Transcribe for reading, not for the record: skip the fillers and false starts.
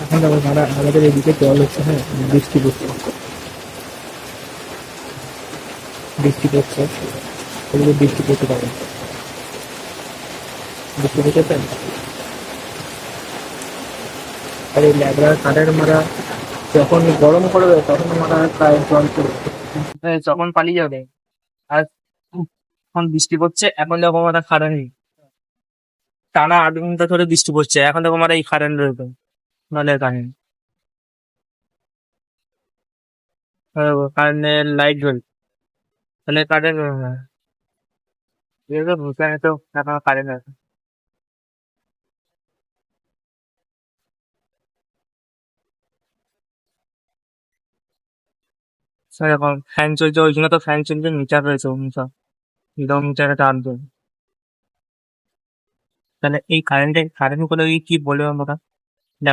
এখন দেখো আমাদের এদিকে জল হচ্ছে, হ্যাঁ, বৃষ্টি পড়ছে, বৃষ্টি পড়ছে, এদিকে বৃষ্টি পড়তে পারে, বৃষ্টি পড়তেছে। আর এই ল্যাবড়া কাঠের মারা যখন গরম করবে তখন মারা প্রায় জল পড়বে, তখন পালিয়ে যাবে। আর এখন বৃষ্টি পড়ছে, এখন দেখো মারা কারেন্ট নেই, টানা 8 ঘন্টা ধরে বৃষ্টি পড়ছে, এখন দেখো মারা এই কারেন্ট রয়েছে, নাহলে কারেন্ট, কারেন্টের লাইট জ্বলছে, তাহলে কারেন্ট ভুলকানে তো এখন কারেন্ট আছে। সেরকম ফ্যান চলছে, ওই জন্য তো ফ্যান চলছে, মিটার রয়েছে সব, মিটারে টানবে। তাহলে এই কারেন্ট করে কি বলবে আমরা?